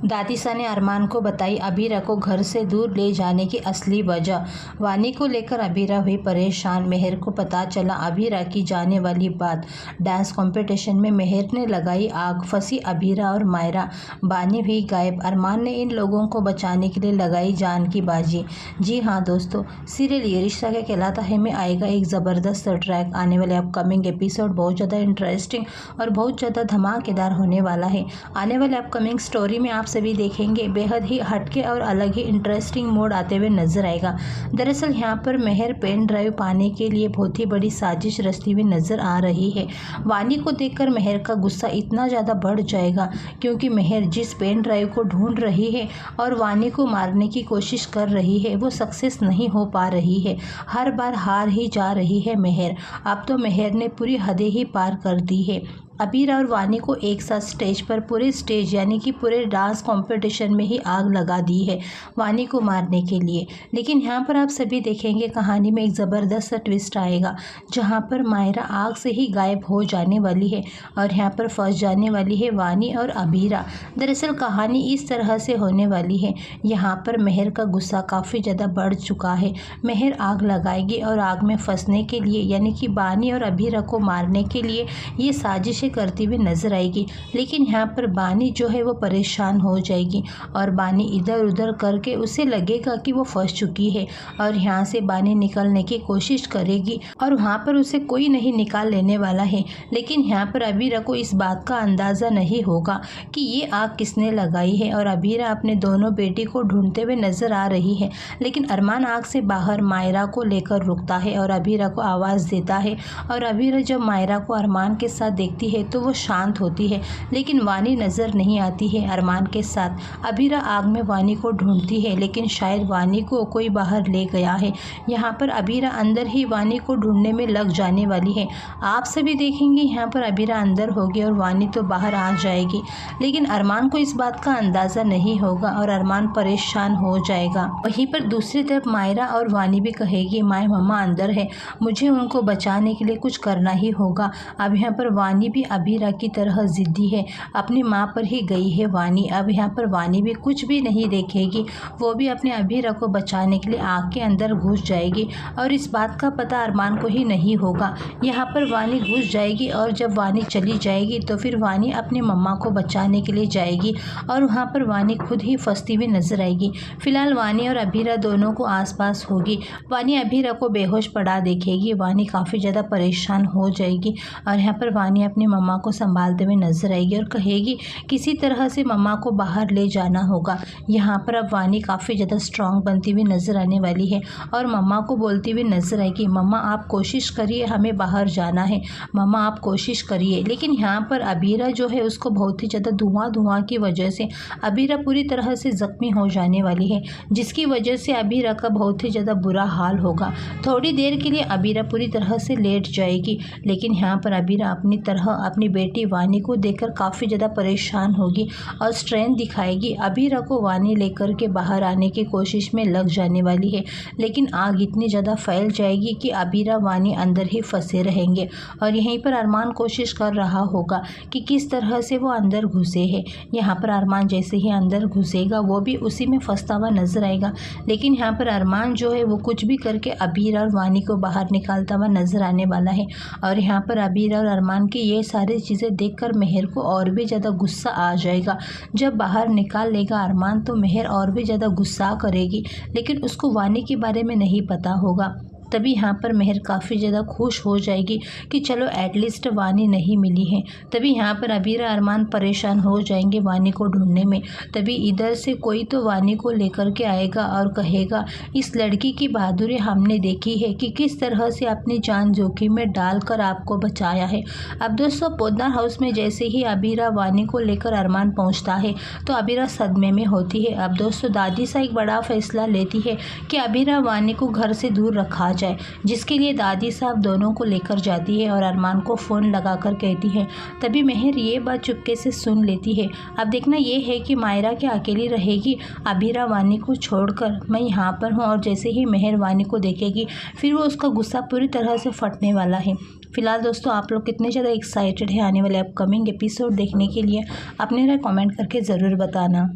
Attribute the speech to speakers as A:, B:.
A: दादिसा ने अरमान को बताई अबीरा को घर से दूर ले जाने की असली वजह। वानी को लेकर अबीरा हुई परेशान। मेहर को पता चला अबीरा की जाने वाली बात। डांस कंपटीशन में मेहर ने लगाई आग, फंसी अबीरा और मायरा। वानी भी गायब। अरमान ने इन लोगों को बचाने के लिए लगाई जान की बाजी। जी हाँ दोस्तों, सीरियल ये रिश्ता क्या कहलाता है में आएगा एक ज़बरदस्त ट्रैक। आने वाले अपकमिंग एपिसोड बहुत ज़्यादा इंटरेस्टिंग और बहुत ज़्यादा धमाकेदार होने वाला है। आने वाले अपकमिंग स्टोरी में आप सभी देखेंगे बेहद ही हटके और अलग ही इंटरेस्टिंग मोड आते हुए नजर आएगा। दरअसल यहाँ पर मेहर पेन ड्राइव पाने के लिए बहुत ही बड़ी साजिश रचती हुई नजर आ रही है। वानी को देखकर मेहर का गुस्सा इतना ज़्यादा बढ़ जाएगा क्योंकि मेहर जिस पेन ड्राइव को ढूंढ रही है और वानी को मारने की कोशिश कर रही है वो सक्सेस नहीं हो पा रही है। हर बार हार ही जा रही है मेहर। अब तो मेहर ने पूरी हदें ही पार कर दी है। अबीरा और वानी को एक साथ स्टेज पर पूरे स्टेज यानी कि पूरे डांस कंपटीशन में ही आग लगा दी है वानी को मारने के लिए। लेकिन यहाँ पर आप सभी देखेंगे कहानी में एक ज़बरदस्त ट्विस्ट आएगा जहाँ पर मायरा आग से ही गायब हो जाने वाली है और यहाँ पर फंस जाने वाली है वानी और अबीरा। दरअसल कहानी इस तरह से होने वाली है। यहाँ पर मेहर का गुस्सा काफ़ी ज़्यादा बढ़ चुका है। मेहर आग लगाएगी और आग में फंसने के लिए यानी कि वानी और अबीरा को मारने के लिए ये साजिश करती हुई नजर आएगी। लेकिन यहाँ पर बानी जो है वो परेशान हो जाएगी और बानी इधर उधर करके उसे लगेगा कि वो फंस चुकी है और यहाँ से बानी निकलने की कोशिश करेगी और वहाँ पर उसे कोई नहीं निकाल लेने वाला है। लेकिन यहाँ पर अबीरा को इस बात का अंदाज़ा नहीं होगा कि ये आग किसने लगाई है और अबीरा अपने दोनों बेटी को ढूंढते हुए नजर आ रही है। लेकिन अरमान आग से बाहर मायरा को लेकर रुकता है और अबीरा को आवाज़ देता है और अबीरा जब मायरा को अरमान के साथ देखती है तो वो शांत होती है। लेकिन वानी नज़र नहीं आती है अरमान के साथ। अबीरा आग में वानी को ढूंढती है लेकिन शायद वानी को कोई बाहर ले गया है। यहाँ पर अबीरा अंदर ही वानी को ढूंढने में लग जाने वाली है। आप सभी देखेंगे यहाँ पर अबीरा अंदर होगी और वानी तो बाहर आ जाएगी। लेकिन अरमान को इस बात का अंदाज़ा नहीं होगा और अरमान परेशान हो जाएगा। वहीं पर दूसरी तरफ मायरा और वानी भी कहेगी माय मम्मा अंदर है, मुझे उनको बचाने के लिए कुछ करना ही होगा। अब यहाँ पर वानी भी अबीरा की तरह जिद्दी है। अपनी माँ पर ही गई है वानी। अब यहाँ पर वानी भी कुछ भी नहीं देखेगी, वो भी अपने अबीरा को बचाने के लिए आग के अंदर घुस जाएगी और इस बात का पता अरमान को ही नहीं होगा। यहाँ पर वानी घुस जाएगी और जब वानी चली जाएगी तो फिर वानी अपनी मम्मा को बचाने के लिए जाएगी और वहाँ पर वानी खुद ही फंसती हुई नजर आएगी। फिलहाल वानी और अबीरा दोनों को आसपास होगी। वानी अबीरा को बेहोश पड़ा देखेगी। वानी काफ़ी ज़्यादा परेशान हो जाएगी और यहाँ पर वानी अपनी मम्मा को संभालते हुए नजर आएगी और कहेगी किसी तरह से मम्मा को बाहर ले जाना होगा। यहाँ पर अब वानी काफ़ी ज़्यादा स्ट्रांग बनती हुई नजर आने वाली है और मम्मा को बोलती हुई नजर आएगी मम्मा आप कोशिश करिए, हमें बाहर जाना है, मम्मा आप कोशिश करिए। लेकिन यहाँ पर अबीरा जो है उसको बहुत ही ज़्यादा धुआं की वजह से अबीरा पूरी तरह से ज़ख्मी हो जाने वाली है, जिसकी वजह से अबीरा का बहुत ही ज़्यादा बुरा हाल होगा। थोड़ी देर के लिए अबीरा पूरी तरह से लेट जाएगी। लेकिन यहाँ पर अबीरा अपनी तरह अपनी बेटी वानी को देखकर काफ़ी ज़्यादा परेशान होगी और स्ट्रेंथ दिखाएगी। अबीरा को वानी लेकर के बाहर आने की कोशिश में लग जाने वाली है। लेकिन आग इतनी ज़्यादा फैल जाएगी कि अबीरा वानी अंदर ही फंसे रहेंगे और यहीं पर अरमान कोशिश कर रहा होगा कि किस तरह से वो अंदर घुसे है। यहाँ पर अरमान जैसे ही अंदर घुसेगा वो भी उसी में फंसता हुआ नजर आएगा। लेकिन यहाँ पर अरमान जो है वो कुछ भी करके अबीरा और वानी को बाहर निकालता हुआ नजर आने वाला है। और यहाँ पर अबीरा और अरमान की ये सारी चीज़ें देखकर मेहर को और भी ज़्यादा गुस्सा आ जाएगा। जब बाहर निकाल लेगा अरमान तो मेहर और भी ज़्यादा गुस्सा करेगी। लेकिन उसको वानी के बारे में नहीं पता होगा। तभी यहाँ पर मेहर काफ़ी ज़्यादा खुश हो जाएगी कि चलो एटलीस्ट वानी नहीं मिली है। तभी यहाँ पर अबीरा अरमान परेशान हो जाएंगे वानी को ढूंढने में। तभी इधर से कोई तो वानी को लेकर के आएगा और कहेगा इस लड़की की बहादुरी हमने देखी है कि किस तरह से अपनी जान जोखिम में डालकर आपको बचाया है। अब दोस्तों पोद्दार हाउस में जैसे ही अबीरा वानी को लेकर अरमान पहुँचता है तो अबीरा सदमे में होती है। अब दोस्तों दादिसा एक बड़ा फैसला लेती है कि अबीरा वानी को घर से दूर रखा जाए, जिसके लिए दादी साहब दोनों को लेकर जाती है और अरमान को फ़ोन लगाकर कहती है। तभी मेहर ये बात चुपके से सुन लेती है। अब देखना ये है कि मायरा क्या अकेली रहेगी अबीरा वानी को छोड़कर। मैं यहाँ पर हूँ और जैसे ही मेहर वानी को देखेगी फिर वो उसका गुस्सा पूरी तरह से फटने वाला है। फिलहाल दोस्तों आप लोग कितने ज़्यादा एक्साइटेड हैं आने वाले अपकमिंग एपिसोड देखने के लिए? अपने राय कमेंट करके ज़रूर बताना।